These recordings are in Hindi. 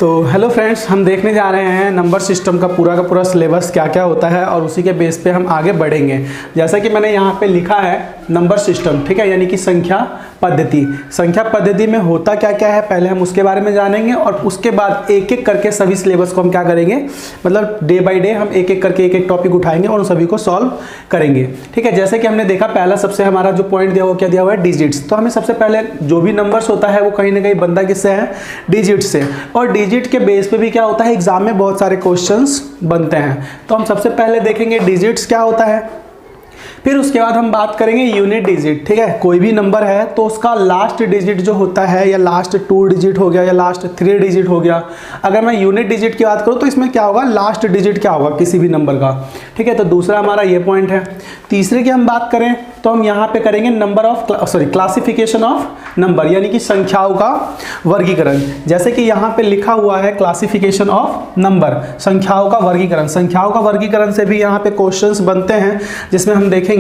तो हेलो फ्रेंड्स, हम देखने जा रहे हैं नंबर सिस्टम का पूरा सिलेबस क्या क्या होता है और उसी के बेस पे हम आगे बढ़ेंगे। जैसा कि मैंने यहाँ पे लिखा है नंबर सिस्टम, ठीक है, यानी कि संख्या पद्धति। संख्या पद्धति में होता क्या क्या है पहले हम उसके बारे में जानेंगे और उसके बाद एक एक करके सभी सिलेबस को हम क्या करेंगे, मतलब डे बाय डे हम एक एक करके एक एक टॉपिक उठाएंगे और उन सभी को सॉल्व करेंगे। ठीक है, जैसे कि हमने देखा पहला सबसे हमारा जो पॉइंट दिया हुआ क्या दिया हुआ है, डिजिट्स। तो हमें सबसे पहले जो भी नंबर्स होता है वो कहीं ना कहीं बनता किससे है, डिजिट से। और डिजिट के बेस पे भी क्या होता है, एग्जाम में बहुत सारे क्वेश्चंस बनते हैं। तो हम सबसे पहले देखेंगे डिजिट्स क्या होता है, फिर उसके बाद हम बात करेंगे यूनिट डिजिट। ठीक है, कोई भी नंबर है तो उसका लास्ट डिजिट जो होता है, या लास्ट 2 डिजिट हो गया या लास्ट 3 डिजिट हो गया। अगर मैं यूनिट डिजिट की बात करूं तो इसमें क्या होगा, लास्ट डिजिट क्या होगा किसी भी नंबर का। ठीक है, तो दूसरा हमारा ये पॉइंट है। तीसरे की हम बात करें तो हम यहाँ पे करेंगे क्लासिफिकेशन ऑफ नंबर, यानी कि संख्याओं का वर्गीकरण। जैसे कि यहाँ पे लिखा हुआ है क्लासिफिकेशन ऑफ नंबर, संख्याओं का वर्गीकरण। संख्याओं का वर्गीकरण से भी यहाँ पे क्वेश्चंस बनते हैं, जिसमें हम देखेंगे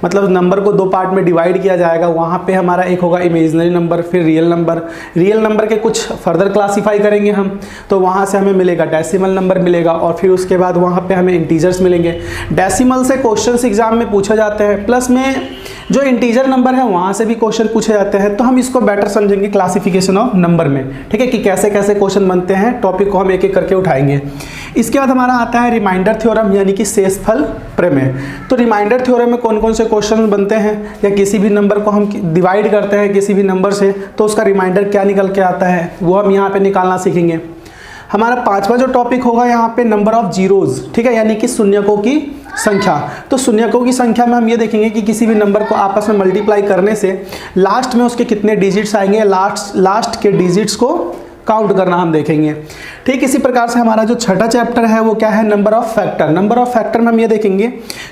मतलब नंबर को 2 पार्ट में डिवाइड किया जाएगा। वहाँ पे हमारा एक होगा इमेजिनरी नंबर, फिर रियल नंबर। रियल नंबर के कुछ फर्दर क्लासीफाई करेंगे हम, तो वहाँ से हमें मिलेगा डेसिमल नंबर मिलेगा, और फिर उसके बाद वहाँ पे हमें इंटीजर्स मिलेंगे। डेसिमल से क्वेश्चंस एग्जाम में पूछे जाते हैं, प्लस में जो इंटीजर नंबर है वहाँ से भी क्वेश्चन पूछे जाते हैं। तो हम इसको बेटर समझेंगे क्लासिफिकेशन ऑफ नंबर में। ठीक है, कि कैसे कैसे क्वेश्चन बनते हैं, टॉपिक को हम एक एक करके उठाएंगे। इसके बाद हमारा आता है रिमाइंडर थ्योरम, यानी कि शेषफल प्रमेय। तो रिमाइंडर थ्योरम में कौन कौन से क्वेश्चन बनते हैं, या किसी भी नंबर को हम डिवाइड करते हैं किसी भी नंबर से तो उसका रिमाइंडर क्या निकल के आता है, वो हम यहाँ पे निकालना सीखेंगे। हमारा 5वां जो टॉपिक होगा यहाँ पे नंबर ऑफ जीरोज। ठीक है, यानी कि शून्यकों की संख्या। तो शून्यकों की संख्या में हम ये देखेंगे कि किसी भी नंबर को आपस में मल्टीप्लाई करने से लास्ट में उसके कितने डिजिट्स आएंगे, लास्ट के डिजिट्स को काउंट करना हम देखेंगे। ठीक इसी प्रकार से हमारा जो छठा चैप्टर है वो क्या है, number of factor. Number of factor में हम ये देखेंगे,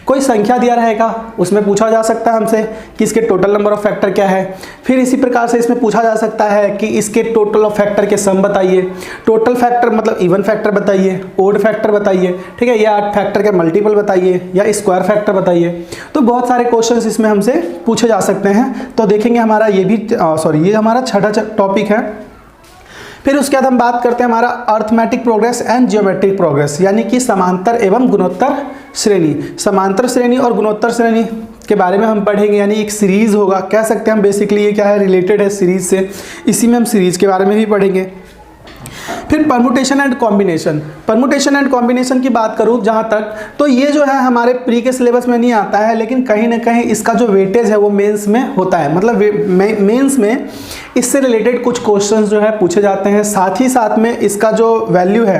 कोई संख्या दिया रहेगा उसमें पूछा जा सकता है हमसे कि इसके टोटल नंबर ऑफ फैक्टर क्या है। फिर इसी प्रकार से इसमें पूछा जा सकता है कि इसके टोटल ऑफ फैक्टर के सम बताइए। टोटल फैक्टर मतलब इवन फैक्टर बताइए, ओड फैक्टर बताइए, ठीक है, या फैक्टर के मल्टीपल बताइए, या स्क्वायर फैक्टर बताइए। तो बहुत सारे क्वेश्चन इसमें हमसे पूछे जा सकते हैं। तो देखेंगे हमारा ये भी ये हमारा छठा टॉपिक है। फिर उसके बाद हम बात करते हैं हमारा arithmetic progress and geometric progress, यानी कि समांतर एवं गुणोत्तर श्रेणी। समांतर श्रेणी और गुणोत्तर श्रेणी के बारे में हम पढ़ेंगे, यानी एक सीरीज होगा, कह सकते हैं हम बेसिकली ये क्या है, रिलेटेड है सीरीज से। इसी में हम सीरीज के बारे में भी पढ़ेंगे। फिर permutation and combination. Permutation and combination की बात करूँ जहाँ तक, तो ये जो है हमारे प्री के सिलेबस में नहीं आता है, लेकिन कहीं ना कहीं इसका जो वेटेज है वो मेंस में होता है। मतलब मेंस में इससे रिलेटेड कुछ क्वेश्चंस जो है पूछे जाते हैं। साथ ही साथ में इसका जो वैल्यू है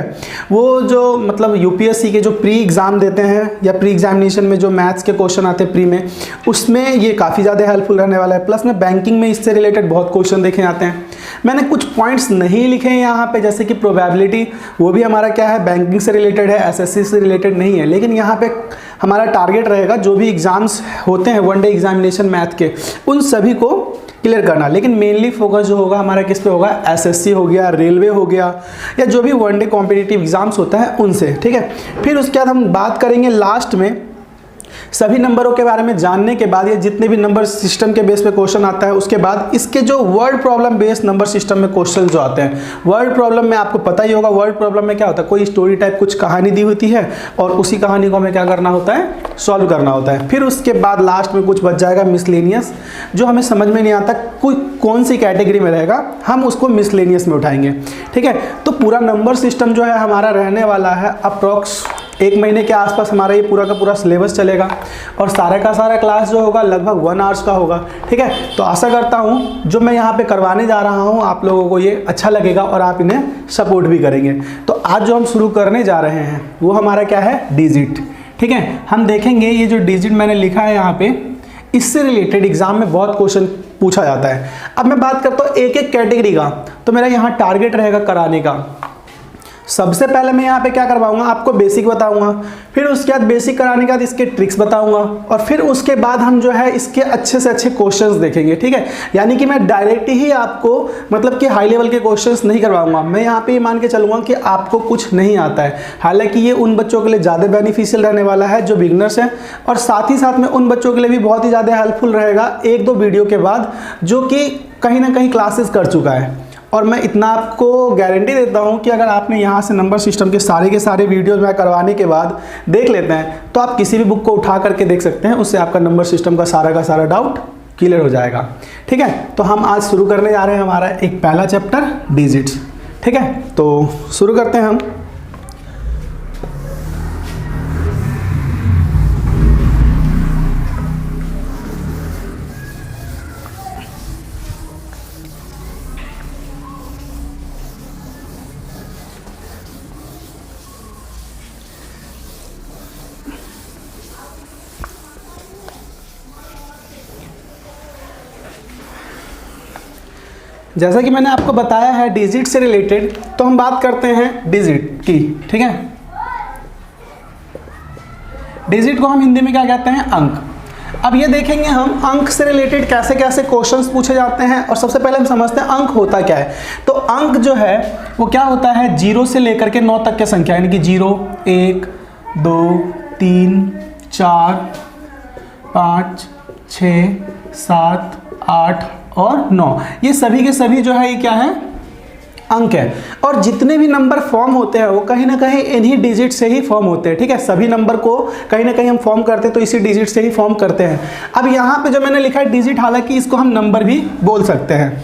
वो जो मतलब यूपीएससी के जो प्री एग्ज़ाम देते हैं या प्री एग्जामिनेशन में जो मैथ्स के क्वेश्चन आते हैं प्री में, उसमें ये काफ़ी ज़्यादा हेल्पफुल रहने वाला है। प्लस में बैंकिंग में इससे रिलेटेड बहुत क्वेश्चन देखे जाते हैं। मैंने कुछ पॉइंट्स नहीं लिखे हैं यहाँ पे, जैसे कि प्रोबेबिलिटी, वो भी हमारा क्या है, बैंकिंग से रिलेटेड है, एसएससी से रिलेटेड नहीं है। लेकिन यहाँ पे हमारा टारगेट रहेगा जो भी एग्जाम्स होते हैं वनडे एग्जामिनेशन मैथ के, उन सभी को क्लियर करना। लेकिन मेनली फोकस जो होगा हमारा किस पे होगा, एसएससी हो गया, रेलवे हो गया, या जो भी वनडे कॉम्पिटिटिव एग्जाम्स होता है उनसे। ठीक है, फिर उसके बाद हम बात करेंगे लास्ट में सभी नंबरों के बारे में जानने के बाद, ये जितने भी नंबर सिस्टम के बेस पे क्वेश्चन आता है उसके बाद इसके जो word problem based number system में क्वेश्चन जो आते हैं। वर्ड प्रॉब्लम में आपको पता ही होगा, वर्ड प्रॉब्लम में क्या होता है, कोई स्टोरी टाइप कुछ कहानी दी होती है और उसी कहानी को हमें क्या करना होता है, सॉल्व करना होता है। फिर उसके बाद लास्ट में कुछ बच जाएगा मिसलेनियस, जो हमें समझ में नहीं आता कोई कौन सी कैटेगरी में रहेगा, हम उसको मिसलेनियस में उठाएंगे। ठीक है, तो पूरा नंबर सिस्टम जो है हमारा रहने वाला है अप्रॉक्स 1 महीने के आसपास हमारा ये पूरा का पूरा सिलेबस चलेगा, और सारा का सारा क्लास जो होगा लगभग 1 आवर्स का होगा। ठीक है, तो आशा करता हूँ जो मैं यहाँ पे करवाने जा रहा हूँ आप लोगों को ये अच्छा लगेगा और आप इन्हें सपोर्ट भी करेंगे। तो आज जो हम शुरू करने जा रहे हैं वो हमारा क्या है, डिजिट। ठीक है, हम देखेंगे ये जो डिजिट मैंने लिखा है यहाँ पे, इससे रिलेटेड एग्जाम में बहुत क्वेश्चन पूछा जाता है। अब मैं बात करता हूँ एक एक कैटेगरी का, तो मेरा यहाँ टारगेट रहेगा कराने का। सबसे पहले मैं यहाँ पे क्या करवाऊंगा, आपको बेसिक बताऊंगा, फिर उसके बाद बेसिक कराने के बाद इसके ट्रिक्स बताऊंगा, और फिर उसके बाद हम जो है इसके अच्छे से अच्छे क्वेश्चंस देखेंगे। ठीक है, यानी कि मैं डायरेक्ट ही आपको मतलब कि हाई लेवल के क्वेश्चंस नहीं करवाऊंगा। मैं यहाँ पे ये मान के चलूंगा कि आपको कुछ नहीं आता है। हालांकि ये उन बच्चों के लिए ज़्यादा बेनिफिशियल रहने वाला है जो बिगनर्स हैं, और साथ ही साथ में उन बच्चों के लिए भी बहुत ही ज़्यादा हेल्पफुल रहेगा 1-2 वीडियो के बाद, जो कि कहीं ना कहीं क्लासेस कर चुका है और मैं इतना आपको गारंटी देता हूँ कि अगर आपने यहाँ से नंबर सिस्टम के सारे वीडियोज मैं करवाने के बाद देख लेते हैं तो आप किसी भी बुक को उठा करके देख सकते हैं, उससे आपका नंबर सिस्टम का सारा डाउट क्लियर हो जाएगा। ठीक है, तो हम आज शुरू करने जा रहे हैं हमारा एक पहला चैप्टर डिजिट्स। ठीक है, तो शुरू करते हैं हम। जैसा कि मैंने आपको बताया है डिजिट से रिलेटेड, तो हम बात करते हैं डिजिट की। ठीक है, डिजिट को हम हिंदी में क्या कहते हैं? अंक। अब ये देखेंगे हम अंक से रिलेटेड कैसे कैसे क्वेश्चंस पूछे जाते हैं, और सबसे पहले हम समझते हैं अंक होता क्या है। तो अंक जो है वो क्या होता है? 0 से लेकर के 9 तक की संख्या, यानी कि 0, 1, 2, 3, 4, 5, 6, 7, 8 और 9, ये सभी के सभी जो है ये क्या है? अंक है। और जितने भी नंबर फॉर्म होते हैं वो कहीं ना कहीं इन्हीं डिजिट से ही फॉर्म होते हैं। ठीक है, सभी नंबर को कहीं ना कहीं हम फॉर्म करते हैं तो इसी डिजिट से ही फॉर्म करते हैं। अब यहाँ पे जो मैंने लिखा है डिजिट, हालांकि इसको हम नंबर भी बोल सकते हैं,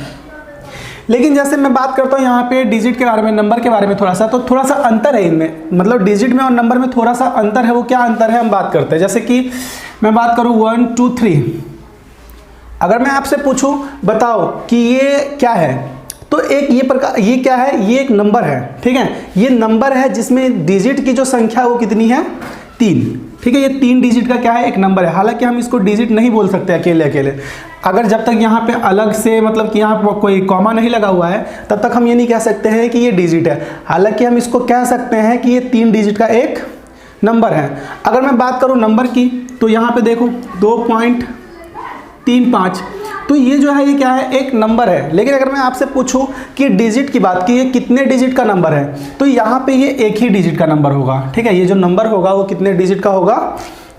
लेकिन जैसे मैं बात करता हूँ यहाँ पे डिजिट के बारे में, नंबर के बारे में थोड़ा सा, तो थोड़ा सा अंतर है इनमें, मतलब डिजिट में और नंबर में थोड़ा सा अंतर है। वो क्या अंतर है हम बात करते हैं। जैसे कि मैं बात करूँ 1, 2, 3, अगर मैं आपसे पूछूं बताओ कि ये क्या है, तो एक ये क्या है? ये एक नंबर है। ठीक है, ये नंबर है जिसमें डिजिट की जो संख्या है वो कितनी है? 3। ठीक है, ये 3 डिजिट का क्या है? एक नंबर है। हालांकि हम इसको डिजिट नहीं बोल सकते अकेले अकेले, अगर जब तक यहाँ पे अलग से मतलब कि यहाँ कोई कॉमा नहीं लगा हुआ है तब तक हम ये नहीं कह सकते हैं कि ये डिजिट है। हालांकि हम इसको कह सकते हैं कि ये 3 डिजिट का एक नंबर है। अगर मैं बात करूँ नंबर की, तो यहाँ पे देखो 2.35, तो ये जो है ये क्या है? एक नंबर है। लेकिन अगर मैं आपसे पूछूं कि डिजिट की बात की, ये कितने डिजिट का नंबर है, तो यहाँ पे ये एक ही डिजिट का नंबर होगा। ठीक है, ये जो नंबर होगा वो कितने डिजिट का होगा?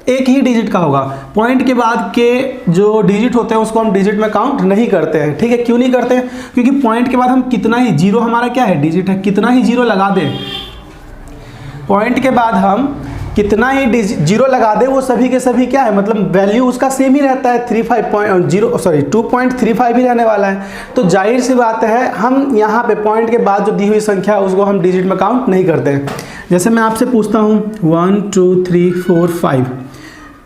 एक ही डिजिट का होगा। पॉइंट के बाद के जो डिजिट होते हैं उसको हम डिजिट में काउंट नहीं करते हैं। ठीक है, क्यों नहीं करते हैं? क्योंकि पॉइंट के बाद हम कितना ही, जीरो हमारा क्या है? डिजिट है, कितना ही जीरो लगा दें, पॉइंट के बाद हम कितना ही जीरो लगा दे वो सभी के सभी क्या है? मतलब वैल्यू उसका सेम ही रहता है, 2.35 ही रहने वाला है। तो जाहिर सी बात है हम यहाँ पे पॉइंट के बाद जो दी हुई संख्या है उसको हम डिजिट में काउंट नहीं करते हैं। जैसे मैं आपसे पूछता हूँ 1, 2, 3, 4, 5,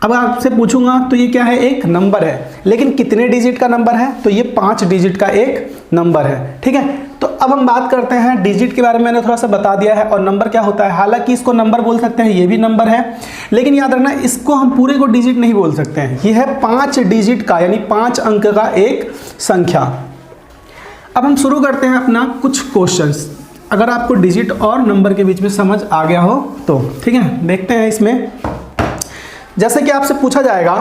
अब आपसे पूछूंगा तो ये क्या है? एक नंबर है, लेकिन कितने डिजिट का नंबर है? तो ये 5 डिजिट का एक नंबर है। ठीक है, तो अब हम बात करते हैं डिजिट के बारे में। मैंने थोड़ा सा बता दिया है, और नंबर क्या होता है। हालांकि इसको नंबर बोल सकते हैं, ये भी नंबर है, लेकिन याद रखना इसको हम पूरे को डिजिट नहीं बोल सकते हैं। ये है 5 डिजिट का, यानी 5 अंक का एक संख्या। अब हम शुरू करते हैं अपना कुछ क्वेश्चंस, अगर आपको डिजिट और नंबर के बीच में समझ आ गया हो तो। ठीक है, देखते हैं इसमें। जैसे कि आपसे पूछा जाएगा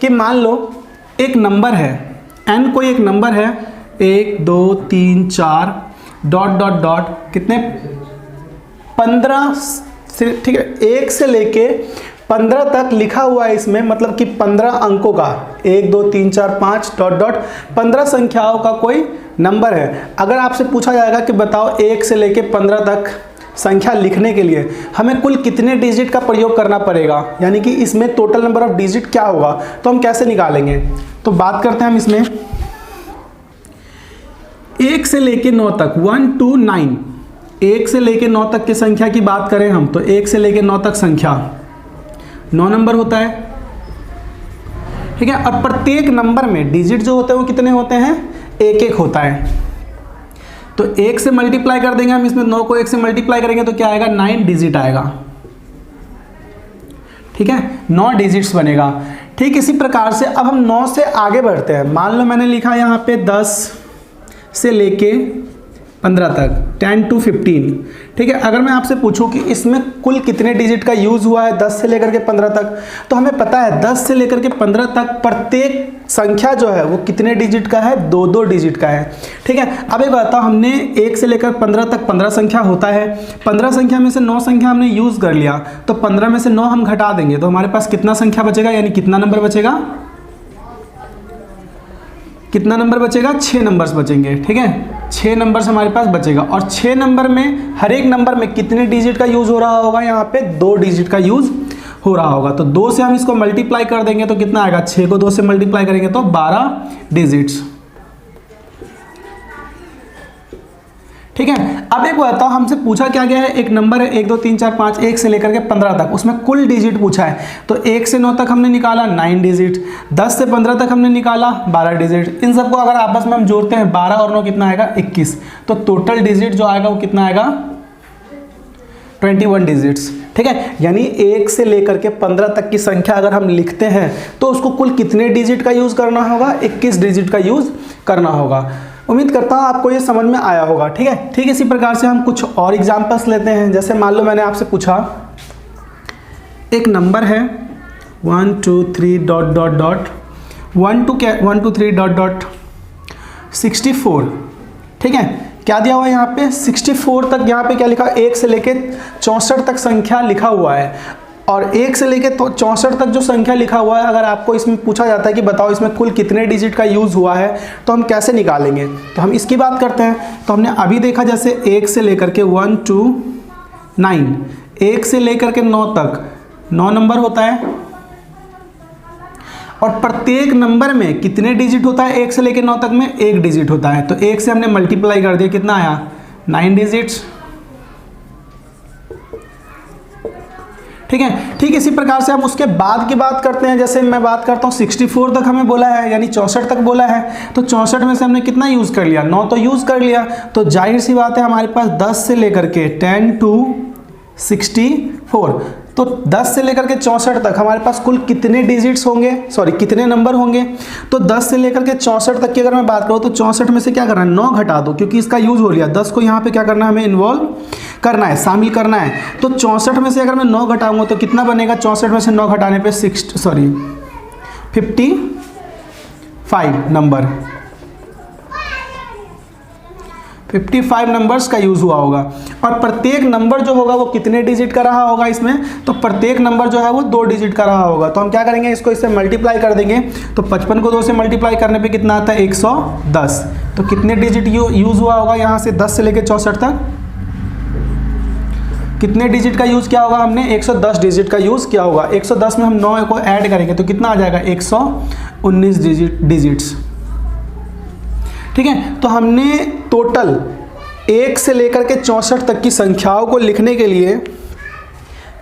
कि मान लो एक नंबर है n, कोई एक नंबर है 1, 2, 3, 4 डॉट डॉट डॉट कितने? 15 से, ठीक है, 1 से लेके 15 तक लिखा हुआ है इसमें, मतलब कि 15 अंकों का, 1, 2, 3, 4, 5 डॉट डॉट 15 संख्याओं का कोई नंबर है। अगर आपसे पूछा जाएगा कि बताओ 1 से लेके 15 तक संख्या लिखने के लिए हमें कुल कितने डिजिट का प्रयोग करना पड़ेगा, यानी कि इसमें टोटल नंबर ऑफ डिजिट क्या होगा, तो हम कैसे निकालेंगे? तो बात करते हैं हम इसमें 1 से लेके 9 तक, 1 to 9, 1 से लेके 9 तक की संख्या की बात करें हम, तो 1 से लेके 9 तक संख्या 9 नंबर होता है। ठीक है, और प्रत्येक नंबर में डिजिट जो होते हैं वो कितने होते हैं? 1-1 होता है। तो 1 से मल्टीप्लाई कर देंगे हम इसमें, 9 को 1 से मल्टीप्लाई करेंगे तो क्या आएगा? 9 डिजिट आएगा। ठीक है, 9 डिजिट्स बनेगा। ठीक इसी प्रकार से अब हम 9 से आगे बढ़ते हैं। मान लो मैंने लिखा यहाँ पे 10 से लेके 15 तक, 10 to 15। ठीक है, अगर मैं आपसे पूछूं कि इसमें कुल कितने डिजिट का यूज़ हुआ है 10 से लेकर के 15 तक, तो हमें पता है 10 से लेकर के 15 तक प्रत्येक संख्या जो है वो कितने डिजिट का है? 2-2 डिजिट का है। ठीक है, अब एक बताओ, हमने 1 से लेकर 15 तक 15 संख्या होता है, 15 संख्या में से 9 संख्या हमने यूज़ कर लिया, तो 15 में से 9 हम घटा देंगे तो हमारे पास कितना संख्या बचेगा, यानी कितना नंबर बचेगा? कितना नंबर बचेगा, 6 नंबर्स बचेंगे, ठीक है, 6 नंबर्स हमारे पास बचेगा। और 6 नंबर में हर एक नंबर में कितने डिजिट का यूज़ हो रहा होगा, यहाँ पे 2 डिजिट का यूज़ हो रहा होगा। तो 2 से हम इसको मल्टीप्लाई कर देंगे तो कितना आएगा, 6 को 2 से मल्टीप्लाई करेंगे तो 12 डिजिट्स, ठीक है। अब एक बताओ, हमसे पूछा क्या गया है, एक नंबर है 1 2 3 4 5 1 से लेकर के 15 तक, उसमें कुल डिजिट पूछा है। तो 1 से 9 तक हमने निकाला 9 डिजिट, 10 से 15 तक हमने निकाला 12 डिजिट। इन सबको अगर आपस में हम जोड़ते हैं 12 और 9 कितना आएगा, 21। तो टोटल डिजिट जो आएगा वो कितना आएगा, 21 डिजिट्स, ठीक है। यानी 1 से लेकर के 15 तक की संख्या अगर हम लिखते हैं तो उसको कुल कितने डिजिट का यूज़ करना होगा, 21 डिजिट का यूज़ करना होगा। उम्मीद करता हूँ आपको ये समझ में आया होगा, ठीक है। ठीक इसी प्रकार से हम कुछ और एग्जांपल्स लेते हैं। जैसे मान लो मैंने आपसे पूछा एक नंबर है 1 2 3 dot dot dot 1 2 3 dot dot 64, ठीक है। क्या दिया हुआ है यहाँ पे, 64 तक। यहाँ पे क्या लिखा, 1 से लेके 64 तक संख्या लिखा हुआ है। और 1 से लेके 64 तक जो संख्या लिखा हुआ है, अगर आपको इसमें पूछा जाता है कि बताओ इसमें कुल कितने डिजिट का यूज़ हुआ है, तो हम कैसे निकालेंगे। तो हम इसकी बात करते हैं। तो हमने अभी देखा जैसे 1 से लेकर के 1 2 9, 1 से लेकर के 9 तक 9 नंबर होता है। और प्रत्येक नंबर में कितने डिजिट होता है, 1 से लेकर 9 तक में 1 डिजिट होता है। तो 1 से हमने मल्टीप्लाई कर दिया, कितना आया, 9 डिजिट्स, ठीक है। ठीक इसी प्रकार से हम उसके बाद की बात करते हैं। जैसे मैं बात करता हूँ 64 तक हमें बोला है, यानी 64 तक बोला है। तो 64 में से हमने कितना यूज़ कर लिया, 9 तो यूज़ कर लिया। तो जाहिर सी बात है हमारे पास 10 से लेकर के 10 to 64, तो 10 से लेकर के 64 तक हमारे पास कुल कितने डिजिट्स होंगे, सॉरी कितने नंबर होंगे। तो 10 से लेकर के 64 तक की अगर मैं बात करूँ तो 64 में से क्या करना है, 9 घटा दो, क्योंकि इसका यूज़ हो लिया। 10 को यहाँ पे क्या करना है, हमें इन्वॉल्व करना है, शामिल करना है। तो 64 में से अगर मैं 9 घटाऊंगा तो कितना बनेगा, 64 में से 9 घटाने पे 55 नंबर, 55 नंबर्स का यूज़ हुआ होगा। और प्रत्येक नंबर जो होगा वो कितने डिजिट का रहा होगा इसमें, तो प्रत्येक नंबर जो है वो 2 डिजिट का रहा होगा। तो हम क्या करेंगे, इसको इससे मल्टीप्लाई कर देंगे। तो 55 को 2 से मल्टीप्लाई करने पे कितना आता है, 110। तो कितने डिजिट यूज़ हुआ होगा यहाँ से 10 से लेकर 64 तक, कितने डिजिट का यूज़ किया होगा हमने, 110 डिजिट का यूज़ किया होगा। 110 में हम 9 को ऐड करेंगे तो कितना आ जाएगा, 119 डिजिट्स, ठीक है। तो हमने टोटल 1 से लेकर के 64 तक की संख्याओं को लिखने के लिए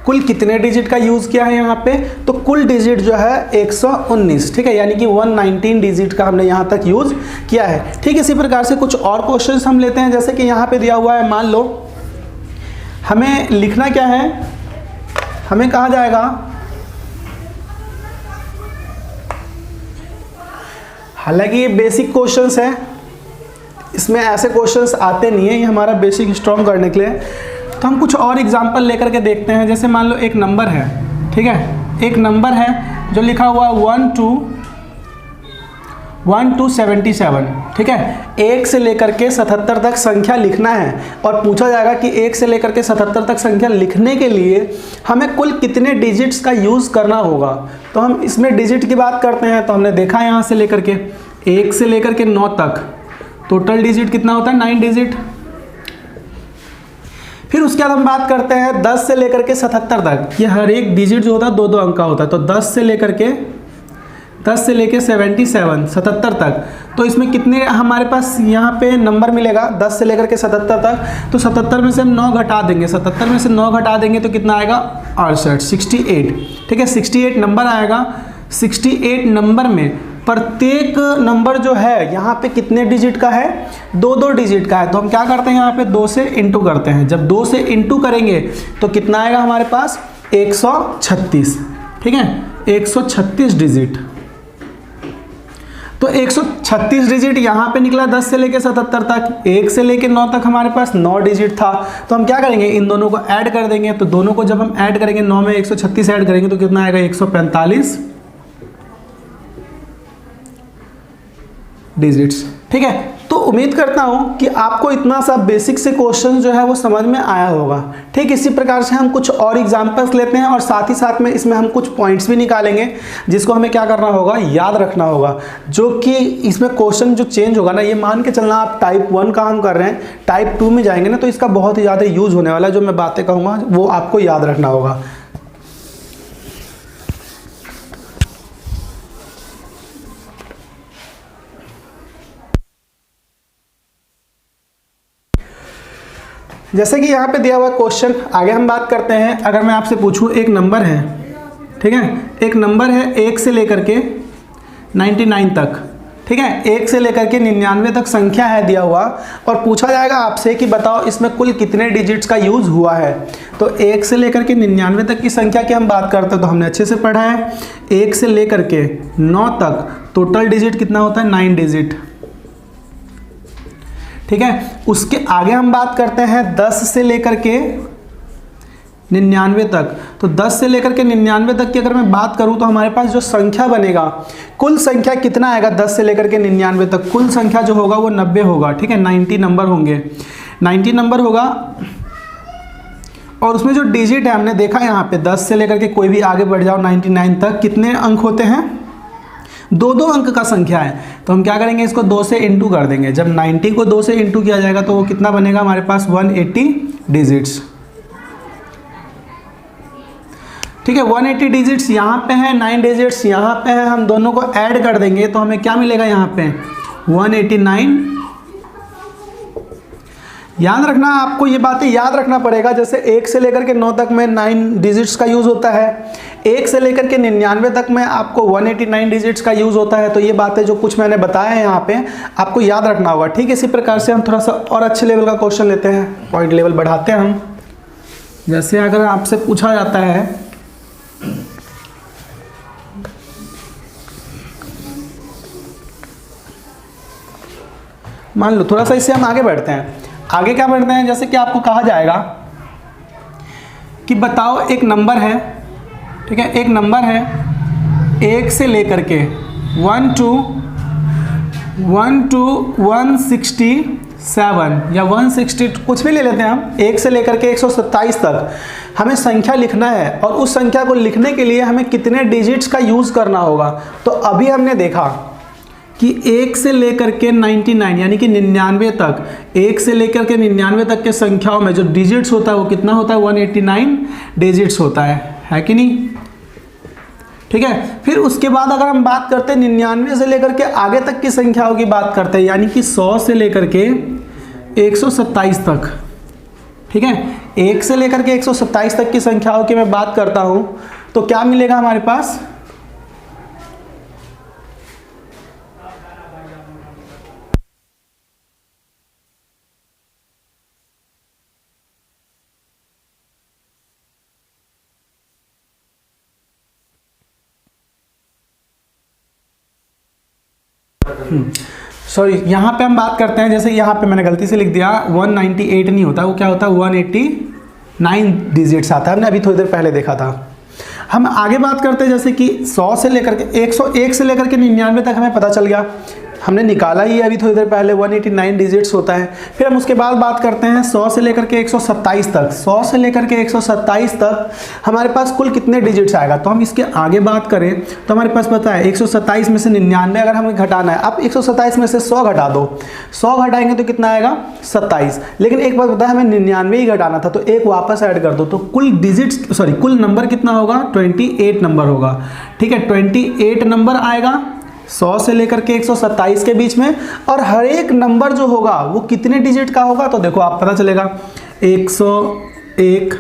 कुल कितने डिजिट का यूज़ किया है यहाँ पे, तो कुल डिजिट जो है 119, ठीक है। यानी कि 119 डिजिट का हमने यहाँ तक यूज़ किया है। ठीक इसी प्रकार से कुछ और क्वेश्चंस हम लेते हैं। जैसे कि यहाँ पे दिया हुआ है, मान लो हमें लिखना क्या है, हमें कहा जाएगा हालांकि ये बेसिक क्वेश्चंस है, इसमें ऐसे क्वेश्चंस आते नहीं है, ये हमारा बेसिक स्ट्रॉन्ग करने के लिए। तो हम कुछ और एग्जांपल लेकर के देखते हैं। जैसे मान लो एक नंबर है, ठीक है, एक नंबर है जो लिखा हुआ 1 to 77, ठीक है। 1 से लेकर के 77 तक संख्या लिखना है और पूछा जाएगा कि 1 से लेकर के 77 तक संख्या लिखने के लिए हमें कुल कितने डिजिट्स का यूज़ करना होगा। तो हम इसमें डिजिट की बात करते हैं। तो हमने देखा यहाँ से लेकर के 1 से लेकर के 9 तक टोटल डिजिट कितना होता है, 9 डिजिट। फिर उसके बाद हम बात करते हैं 10 से लेकर के 77 तक, ये हर एक डिजिट जो होता है 2-2 अंक का होता है। तो 10 से लेकर के 77 तक, तो इसमें कितने हमारे पास यहाँ पे नंबर मिलेगा 10 से लेकर के 77 तक। तो 77 में से हम 9 घटा देंगे, 77 में से 9 घटा देंगे तो कितना आएगा, 68, ठीक है। 68 नंबर आएगा। 68 नंबर में प्रत्येक नंबर जो है यहाँ पे कितने डिजिट का है, 2-2 डिजिट का है। तो हम क्या करते हैं, यहाँ पे 2 से इंटू करते हैं। जब 2 से इंटू करेंगे तो कितना आएगा हमारे पास, 136, ठीक है, 136 डिजिट। तो 136 डिजिट यहाँ पे निकला 10 से लेके 77 तक। 1 से लेके 9 तक हमारे पास 9 डिजिट था। तो हम क्या करेंगे, इन दोनों को ऐड कर देंगे। तो दोनों को जब हम ऐड करेंगे, 9 में 136 ऐड करेंगे तो कितना आएगा, 145 डिजिट्स, ठीक है। तो उम्मीद करता हूँ कि आपको इतना सा बेसिक से क्वेश्चन जो है वो समझ में आया होगा। ठीक इसी प्रकार से हम कुछ और एग्जांपल्स लेते हैं और साथ ही साथ में इसमें हम कुछ पॉइंट्स भी निकालेंगे जिसको हमें क्या करना होगा, याद रखना होगा। जो कि इसमें क्वेश्चन जो चेंज होगा ना, ये मान के चलना आप टाइप 1 का हम कर रहे हैं, टाइप 2 में जाएंगे ना तो इसका बहुत ही ज़्यादा यूज होने वाला है। जो मैं बातें कहूँगा वो आपको याद रखना होगा। जैसे कि यहाँ पे दिया हुआ क्वेश्चन, आगे हम बात करते हैं। अगर मैं आपसे पूछूं, एक नंबर है, ठीक है, एक नंबर है 1 से लेकर के 99 तक, ठीक है, 1 से लेकर के 99 तक संख्या है दिया हुआ, और पूछा जाएगा आपसे कि बताओ इसमें कुल कितने डिजिट्स का यूज हुआ है। तो 1 से लेकर के 99 तक की संख्या की हम बात करते हैं तो हमने अच्छे से पढ़ा है। 1 से लेकर के 9 तक टोटल डिजिट कितना होता है, 9 डिजिट, ठीक है। उसके आगे हम बात करते हैं 10 से लेकर के 99 तक। तो 10 से लेकर के 99 तक की अगर मैं बात करूं तो हमारे पास जो संख्या बनेगा, कुल संख्या कितना आएगा 10 से लेकर के 99 तक, कुल संख्या जो होगा वो 90 होगा, ठीक है, 90 नंबर होंगे, 90 नंबर होगा। और उसमें जो डिजिट है हमने देखा यहाँ पे 10 से लेकर के कोई भी आगे बढ़ जाओ 99 तक, कितने अंक होते हैं, 2-2 अंक का संख्या है। तो हम क्या करेंगे, इसको 2 से इंटू कर देंगे। जब 90 को 2 से इंटू किया जाएगा तो वो कितना बनेगा हमारे पास, 180 डिजिट्स, ठीक है। 180 डिजिट्स यहाँ पे है, 9 डिजिट्स यहाँ पे है, हम दोनों को ऐड कर देंगे तो हमें क्या मिलेगा यहाँ पे, 189। याद रखना, आपको ये बातें याद रखना पड़ेगा। जैसे 1 से लेकर के 9 तक में 9 डिजिट्स का यूज़ होता है, 1 से लेकर के 99 तक में आपको 189 डिजिट्स का यूज़ होता है। तो ये बातें जो कुछ मैंने बताया है यहाँ पे आपको याद रखना होगा, ठीक है। इसी प्रकार से हम थोड़ा सा और अच्छे लेवल का क्वेश्चन लेते हैं, पॉइंट लेवल बढ़ाते हैं हम। जैसे अगर आपसे पूछा जाता है, मान लो थोड़ा सा इससे हम आगे बढ़ते हैं। आगे क्या बढ़ते हैं, जैसे कि आपको कहा जाएगा कि बताओ एक नंबर है, ठीक है, एक नंबर है 1 से लेकर के 1 to 167 या 160 कुछ भी ले लेते हैं हम, 1 से लेकर के 127 तक हमें संख्या लिखना है। और उस संख्या को लिखने के लिए हमें कितने डिजिट्स का यूज़ करना होगा। तो अभी हमने देखा कि 1 से लेकर के 99 यानी कि 99 तक, 1 से लेकर के 99 तक के संख्याओं में जो डिजिट्स होता है वो कितना होता है, 189 डिजिट्स होता है कि नहीं, ठीक है। फिर उसके बाद अगर हम बात करते हैं 99 से लेकर के आगे तक की संख्याओं की बात करते हैं, यानी कि 100 से लेकर के 127 तक, ठीक है, 1 से लेकर के 127 तक की संख्याओं की मैं बात करता हूं तो क्या मिलेगा हमारे पास, सॉरी यहाँ पे हम बात करते हैं, जैसे यहाँ पे मैंने गलती से लिख दिया 198 नहीं होता, वो क्या होता है 189 डिजिट्स आता है, हमने अभी थोड़ी देर पहले देखा था। हम आगे बात करते हैं, जैसे कि 100 से लेकर के 101 से लेकर के 99 तक हमें पता चल गया, हमने निकाला ही अभी थोड़ी देर पहले 189 डिजिट्स होता है। फिर हम उसके बाद बात करते हैं 100 से लेकर के 127 तक, 100 से लेकर के 127 तक हमारे पास कुल कितने डिजिट्स आएगा। तो हम इसके आगे बात करें तो हमारे पास पता है 127 में से 99 अगर हमें घटाना है, अब 127 में से 100 घटा दो, 100 घटाएंगे तो कितना आएगा 27। लेकिन एक बात पता है हमें 99 ही घटाना था तो एक वापस ऐड कर दो, तो कुल डिजिट्स सॉरी कुल नंबर कितना होगा 28 नंबर होगा, ठीक है, 28 नंबर आएगा 100 से लेकर के 127 के बीच में। और हर एक नंबर जो होगा वो कितने डिजिट का होगा, तो देखो आप पता चलेगा 101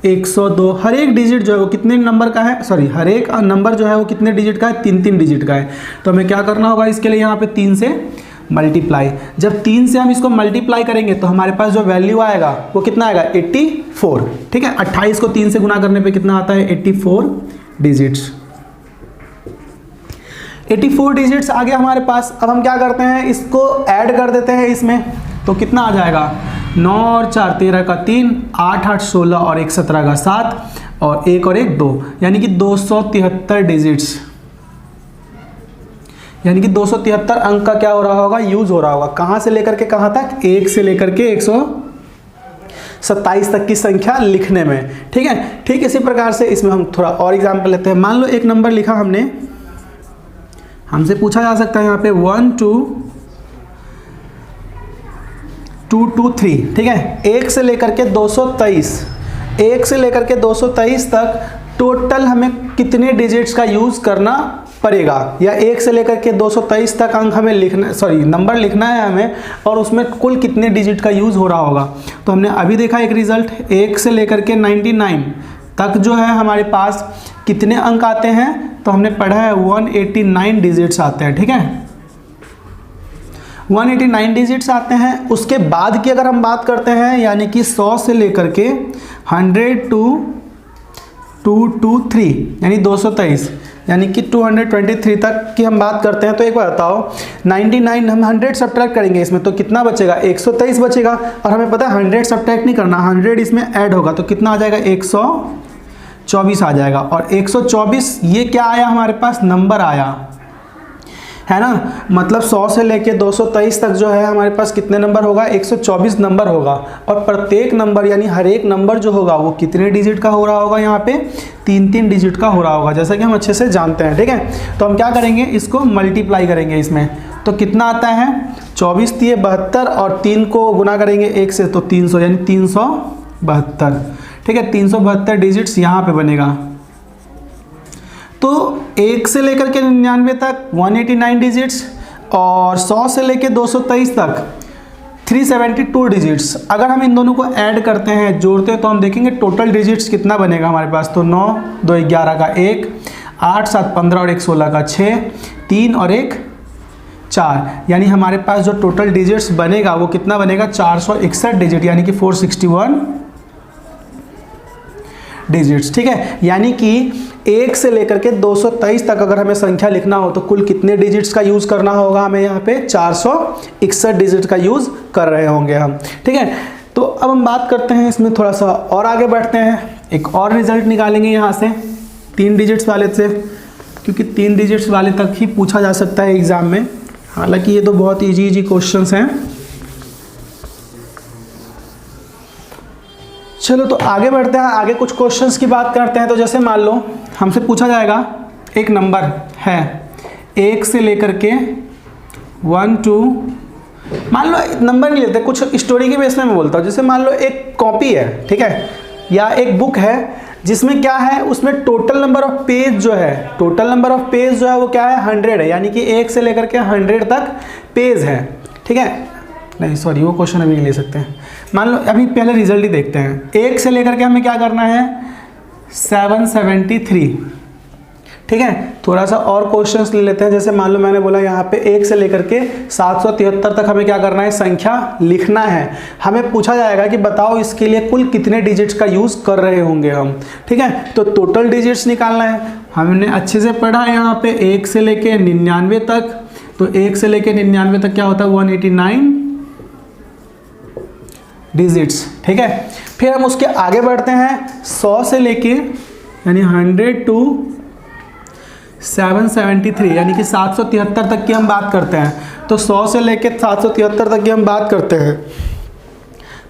102, हर एक डिजिट जो है वो कितने नंबर का है, सॉरी हर एक नंबर जो है वो कितने डिजिट का है, 3-3 डिजिट का है। तो हमें क्या करना होगा इसके लिए, यहाँ पे 3 से मल्टीप्लाई, जब 3 से हम इसको मल्टीप्लाई करेंगे तो हमारे पास जो वैल्यू आएगा वो कितना आएगा 84, ठीक है। 28 को 3 से गुना करने पे कितना आता है 84 डिजिट्स, 84 डिजिट्स आ गया हमारे पास। अब हम क्या करते हैं इसको ऐड कर देते हैं इसमें, तो कितना आ जाएगा 9 और 4 13 का 3, 8 8 16 और 1 17 का 7 और 1 और 1 2, यानी कि 273 डिजिट्स यानी कि 273 अंक का क्या हो रहा होगा, यूज हो रहा होगा। कहाँ से लेकर के कहाँ तक, 1 से लेकर के 127 तक की संख्या लिखने में। ठीक है, ठीक इसी प्रकार से इसमें हम थोड़ा और एग्जाम्पल लेते हैं। मान लो एक नंबर लिखा हमने, हमसे पूछा जा सकता है यहाँ पे 1 2 2 2 3। ठीक है, 1 से लेकर के 223, 1 से लेकर के 223 तक टोटल हमें कितने डिजिट्स का यूज करना पड़ेगा, या 1 से लेकर के 223 तक अंक हमें लिखना, नंबर लिखना है हमें, और उसमें कुल कितने डिजिट का यूज हो रहा होगा। तो हमने अभी देखा एक रिजल्ट, 1 से लेकर के 99 तक जो है हमारे पास कितने अंक आते हैं, तो हमने पढ़ा है 189 डिजिट्स आते हैं। ठीक है, 189 डिजिट्स आते हैं। उसके बाद की अगर हम बात करते हैं, यानी कि 100 से लेकर के 100 to 223 यानी 223, यानी कि 223 तक की हम बात करते हैं। तो एक बार बताओ, 99 हम 100 सब्ट्रैक्ट करेंगे इसमें, तो कितना बचेगा, 123 बचेगा। और हमें पता है 100 सब्ट्रैक्ट नहीं करना, 100 इसमें ऐड होगा, तो कितना आ जाएगा, 124 आ जाएगा। और 124 ये क्या आया हमारे पास, नंबर आया है ना। मतलब 100 से लेके 223 तक जो है हमारे पास कितने नंबर होगा, 124 नंबर होगा। और प्रत्येक नंबर यानी हर एक नंबर जो होगा वो कितने डिजिट का हो रहा होगा, यहाँ पे 3-3 डिजिट का हो रहा होगा, जैसा कि हम अच्छे से जानते हैं। ठीक है, तो हम क्या करेंगे, इसको मल्टीप्लाई करेंगे इसमें, तो कितना आता है, 24 3 72, और 3 को गुना करेंगे 1 से, तो 300 यानी 372। ठीक है, 372 डिजिट्स यहाँ पे बनेगा। तो 1 से लेकर के 99 तक 189 डिजिट्स, और 100 से लेकर 223 तक 372 डिजिट्स। अगर हम इन दोनों को ऐड करते हैं, जोड़ते हैं, तो हम देखेंगे टोटल डिजिट्स कितना बनेगा हमारे पास। तो 9 2 11 का 1, 8 7 15 और 1 16 का 6, 3 और 1 4, यानी हमारे पास जो टोटल डिजिट्स बनेगा वो कितना बनेगा, 461 डिजिट, यानी कि 461 डिजिट्स। ठीक है, यानी कि 1 से लेकर के 223 तक अगर हमें संख्या लिखना हो तो कुल कितने डिजिट्स का यूज करना होगा हमें, यहाँ पे 461 डिजिट का यूज कर रहे होंगे हम। ठीक है, तो अब हम बात करते हैं इसमें थोड़ा सा और आगे बढ़ते हैं, एक और रिजल्ट निकालेंगे यहाँ से 3 डिजिट्स वाले से, क्योंकि 3 डिजिट्स वाले तक ही पूछा जा सकता है एग्जाम में। हालांकि ये तो बहुत ईजी क्वेश्चंस हैं। चलो तो आगे बढ़ते हैं, आगे कुछ क्वेश्चंस की बात करते हैं। तो जैसे मान लो हमसे पूछा जाएगा, एक नंबर है 1 से लेकर के 1 2, मान लो नंबर नहीं लेते, कुछ स्टोरी के बेस में मैं बोलता हूँ। जैसे मान लो एक कॉपी है, ठीक है, या एक बुक है, जिसमें क्या है, उसमें टोटल नंबर ऑफ पेज जो है, टोटल नंबर ऑफ पेज जो है वो क्या है, 100 है, यानी कि 1 से लेकर के 100 तक पेज है। ठीक है, नहीं सॉरी, वो क्वेश्चन अभी नहीं ले सकते हैं। मान लो अभी पहले रिजल्ट ही देखते हैं। 1 से लेकर के हमें क्या करना है, 773। ठीक है, थोड़ा सा और क्वेश्चंस ले लेते हैं। जैसे मान लो मैंने बोला यहाँ पे 1 से लेकर के 773 तक हमें क्या करना है, संख्या लिखना है। हमें पूछा जाएगा कि बताओ इसके लिए कुल कितने डिजिट्स का यूज कर रहे होंगे हम। ठीक है, तो टोटल डिजिट्स निकालना है। हमने अच्छे से पढ़ा है यहाँ पे 1 से लेके 99 तक, तो 1 से लेके 99 तक क्या होता है, 189 डिजिट्स। ठीक है, फिर हम उसके आगे बढ़ते हैं, 100 से लेके यानी 100 to 773 यानी कि 773 तक की हम बात करते हैं। तो 100 से लेके 773 तक की हम बात करते हैं,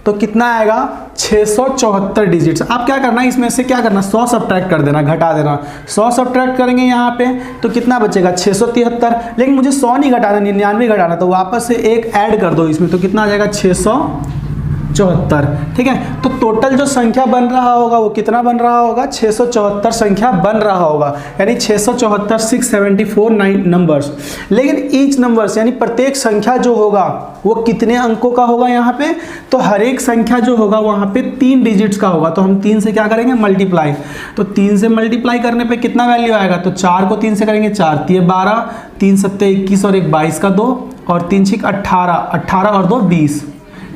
तो कितना आएगा, 674 डिजिट्स। आप क्या करना है, इसमें से क्या करना, 100 सब्ट्रैक्ट कर देना, घटा देना। 100 सब्ट्रैक्ट करेंगे यहाँ पे तो कितना बचेगा, 673। लेकिन मुझे 100 नहीं घटाना, 99 घटाना, तो वापस से एक ऐड कर दो इसमें, तो कितना आ जाएगा, 674। ठीक है, तो टोटल जो संख्या बन रहा होगा वो कितना बन रहा होगा, 674 संख्या बन रहा होगा, यानी 674 674 नंबर्स। लेकिन ईच नंबर्स यानी प्रत्येक संख्या जो होगा वो कितने अंकों का होगा यहाँ पे, तो हर एक संख्या जो होगा वहाँ पे 3 डिजिट्स का होगा। तो हम 3 से क्या करेंगे, मल्टीप्लाई। तो 3 से मल्टीप्लाई करने पे कितना वैल्यू आएगा, तो 4 को 3 से करेंगे, 4 3 12, 3 7 21 और 1 22 का 2, और 3 6 18, 18 और 2 20।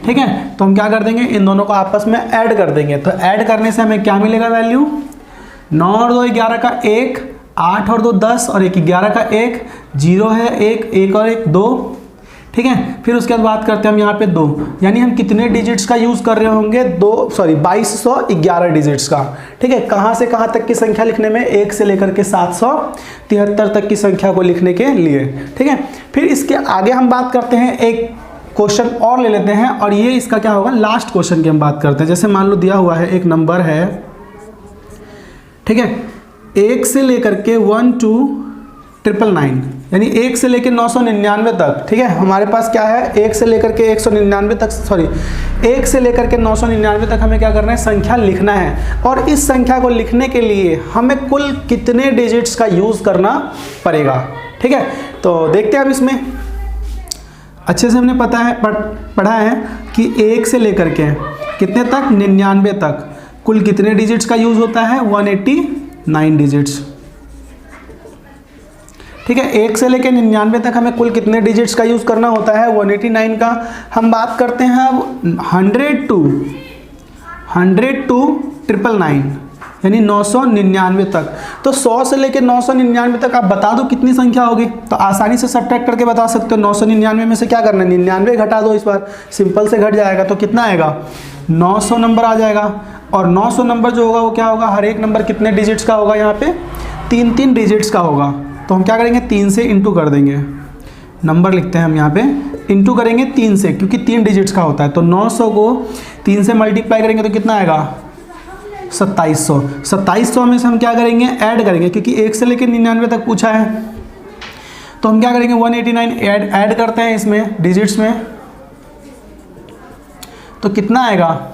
ठीक है, तो हम क्या कर देंगे, इन दोनों को आपस में ऐड कर देंगे। तो ऐड करने से हमें क्या मिलेगा वैल्यू, 9 और 2 11 का 1, 8 और 2 10 और 1 11 का 1, 0 है 1 1 और 1 2। ठीक है। फिर उसके बाद बात करते हैं हम यहाँ पे 2, यानी हम कितने डिजिट्स का यूज़ कर रहे होंगे, 2211 डिजिट्स का। ठीक है, कहाँ से कहाँ तक की संख्या लिखने में, 1 से लेकर के 773 तक की संख्या को लिखने के लिए। ठीक है, फिर इसके आगे हम बात करते हैं, एक क्वेश्चन और ले लेते हैं, और ये इसका क्या होगा, लास्ट क्वेश्चन की हम बात करते हैं। जैसे मान लो दिया हुआ है एक नंबर है, ठीक है, 1 से लेकर के 12999, यानी 1 से लेकर 999 तक। ठीक है, हमारे पास क्या है, 1 से लेकर के 199 तक, सॉरी 1 से लेकर के 999 तक हमें क्या करना है, संख्या लिखना है। और इस संख्या को लिखने के लिए हमें कुल कितने डिजिट्स का यूज़ करना पड़ेगा। ठीक है, तो देखते हैं अब इसमें अच्छे से हमने पढ़ा है कि 1 से लेकर के कितने तक, 99 तक कुल कितने डिजिट्स का यूज़ होता है, 189 डिजिट्स। ठीक है, 1 से लेकर 99 तक हमें कुल कितने डिजिट्स का यूज़ करना होता है, 189 का। हम बात करते हैं अब 100 to 999, यानी 999 तक। तो 100 से लेकर 999 तक आप बता दो कितनी संख्या होगी, तो आसानी से सब्ट्रैक्ट करके बता सकते हो। 999 में से क्या करना है, 99 घटा दो, इस बार सिंपल से घट जाएगा, तो कितना आएगा, 900 नंबर आ जाएगा। और 900 नंबर जो होगा वो क्या होगा, हर एक नंबर कितने डिजिट्स का होगा, यहाँ पे 3 डिजिट्स का होगा। तो हम क्या करेंगे, 3 से इंटू कर देंगे, नंबर लिखते हैं हम यहाँ पे, इंटू करेंगे 3 से, क्योंकि 3 डिजिट्स का होता है। तो 900 को 3 से मल्टीप्लाई करेंगे तो कितना आएगा, 2700। 2700 में से हम क्या करेंगे, ऐड करेंगे, क्योंकि 1 से लेकर 99 तक पूछा है। तो हम क्या करेंगे, 189 ऐड करते हैं इसमें डिजिट्स में, तो कितना आएगा,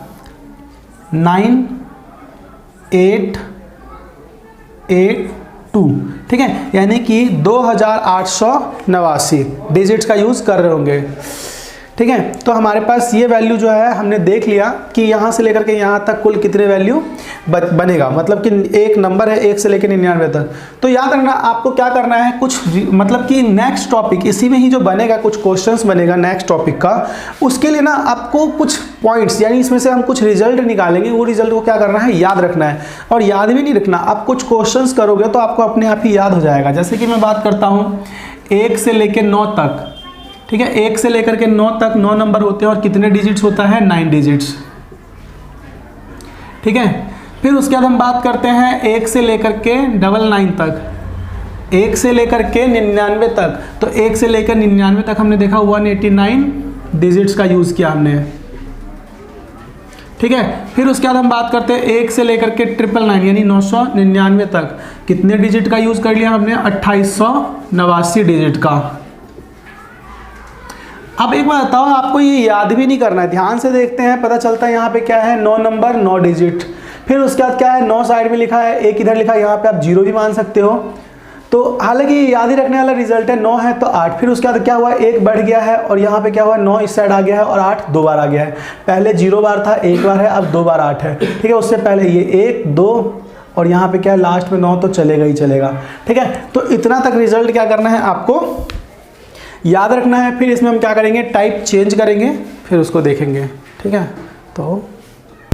9882। ठीक है, यानी कि 2889 डिजिट्स का यूज़ कर रहे होंगे। ठीक है, तो हमारे पास ये वैल्यू जो है हमने देख लिया कि यहाँ से लेकर के यहाँ तक कुल कितने वैल्यू बनेगा, मतलब कि एक नंबर है 1 से लेकर 99 तक। तो याद रखना आपको क्या करना है, कुछ मतलब कि नेक्स्ट टॉपिक इसी में ही जो बनेगा, कुछ क्वेश्चंस बनेगा नेक्स्ट टॉपिक का, उसके लिए ना आपको कुछ पॉइंट्स, यानी इसमें से हम कुछ रिजल्ट निकालेंगे, वो रिजल्ट को क्या करना है, याद रखना है। और याद भी नहीं रखना, आप कुछ क्वेश्चंस करोगे तो आपको अपने आप ही याद हो जाएगा। जैसे कि मैं बात करता हूँ 1 से लेकर 9 तक। ठीक है, 1 से लेकर के 9 तक 9 नंबर होते हैं, और कितने डिजिट्स होता है, 9 डिजिट्स। ठीक है, फिर उसके बाद हम बात करते हैं 1 से लेकर के 99 तक, 1 से लेकर के 99 तक। तो 1 से लेकर 99 तक हमने देखा 189 डिजिट्स का यूज़ किया हमने। ठीक है, फिर उसके बाद हम बात करते हैं 1 से लेकर के 999 यानी 999 तक कितने डिजिट का यूज़ कर लिया हमने, 2889 डिजिट का। अब एक बात बताओ, आपको ये याद भी नहीं करना है, ध्यान से देखते हैं, पता चलता है यहाँ पे क्या है, 9 नंबर 9 डिजिट। फिर उसके बाद क्या है, 9 साइड में लिखा है, 1 इधर लिखा है, यहाँ पे आप 0 भी मान सकते हो। तो हालांकि याद ही रखने वाला रिजल्ट है, 9 है तो 8। फिर उसके बाद क्या हुआ, 1 बढ़ गया है, और यहाँ पे क्या हुआ, 9 इस साइड आ गया है और 8 2 बार आ गया है। पहले 0 बार था, 1 बार है, अब 2 बार 8 है। ठीक है, उससे पहले ये 1 2 और यहाँ पे क्या है, लास्ट में 9 तो चलेगा ही चलेगा। ठीक है, तो इतना तक रिजल्ट क्या करना है, आपको याद रखना है। फिर इसमें हम क्या करेंगे, टाइप चेंज करेंगे, फिर उसको देखेंगे। ठीक है, तो